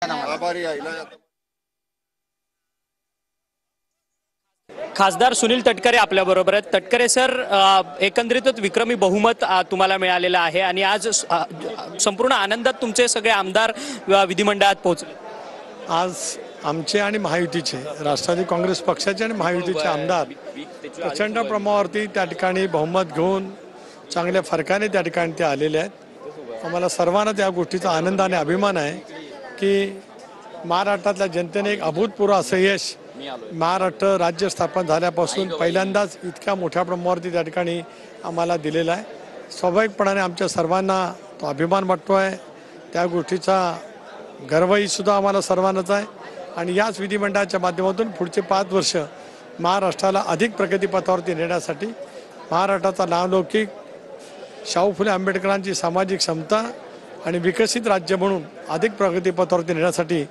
आभारी आहे. खासदार सुनील तटकरे आपल्या बरोबर आहेत। तटकरे सर, एकंदरीतच विक्रमी बहुमत तुम्हाला मिळालेलं आहे आणि आज संपूर्ण आनंदात तुमचे सगळे आमदार विधिमंडळात पोहोचले। आज आमचे आणि महायुतीचे राष्ट्रवादी काँग्रेस पक्षाचे आणि महायुतीचे आमदार प्रचंड प्रमाणावरती त्या ठिकाणी बहुमत घेऊन चांगल्या फरकाने त्या ठिकाणी ते आलेले आहेत। आम्हाला सर्वांना त्या गोष्टीचा आनंद आणि अभिमान आहे की महाराष्ट्रातल्या जनतेने एक अभूतपूर्व असं यश महाराष्ट्र राज्य स्थापन झाल्यापासून पहिल्यांदाच इतक्या मोठ्या प्रमाणावरती त्या ठिकाणी आम्हाला दिलेला आहे। स्वाभाविकपणाने आमच्या सर्वांना तो अभिमान वाटतो आहे, त्या गोष्टीचा गर्वही सुद्धा आम्हाला सर्वांनाच आहे आणि याच विधिमंडळाच्या माध्यमातून पुढचे 5 वर्ष महाराष्ट्राला अधिक प्रगतीपथावरती नेण्यासाठी महाराष्ट्राचा नावलौकिक शाहू फुले आंबेडकरांची सामाजिक समता आणि विकसित राज्य म्हणून अधिक प्रगतीपथावरती नेण्यासाठी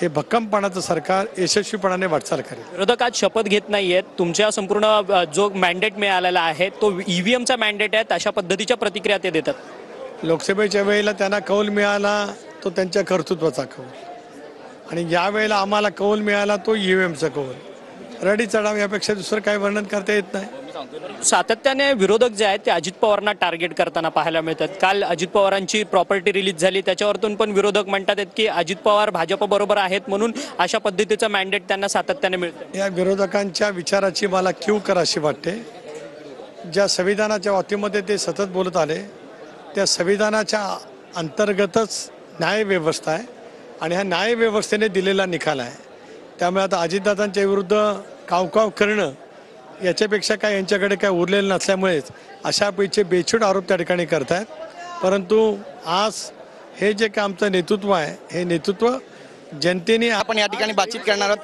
हे भक्कमपणाचं सरकार यशस्वीपणाने वाटचाल करेल। विरोधक आज शपथ घेत नाहीयेत, तुमच्या संपूर्ण जो मॅन्डेट मिळालेला आहे तो ईव्हीएमचा मॅन्डेट आहे, अशा पद्धतीच्या प्रतिक्रिया ते देतात। लोकसभेच्या वेळेला त्यांना कौल मिळाला तो त्यांच्या कर्तृत्वाचा कौल आणि या वेळेला आम्हाला कौल मिळाला तो ईव्हीएमचा कौल। रडी चढाव यापेक्षा दुसरं काही वर्णन करता येत नाही। सातत्याने विरोधक जे आहेत ते अजित पवारांना टार्गेट करताना पाहायला मिळतात। काल अजित पवारांची प्रॉपर्टी रिलीज झाली, त्याच्यावरतून पण विरोधक म्हणतात की अजित पवार भाजप बरोबर आहेत म्हणून अशा पद्धतीचं मॅन्डेट त्यांना सातत्याने मिळतं। या विरोधकांच्या विचाराची मला कीव कराशी वाटते। ज्या संविधानाच्या बाबतीमध्ये ते सतत बोलत आले त्या संविधानाच्या अंतर्गतच न्यायव्यवस्था आहे आणि ह्या न्यायव्यवस्थेने दिलेला निकाल आहे। त्यामुळे आता अजितदादांच्या विरुद्ध कावकाव करणं याच्यापेक्षा काय यांच्याकडे काय उरलेलं नसल्यामुळेच अशा पैसे बेछूट आरोप त्या ठिकाणी करतायत। परंतु आज हे जे काय आमचं नेतृत्व आहे हे नेतृत्व जनतेने आपण या ठिकाणी बातचीत करणार आहोत।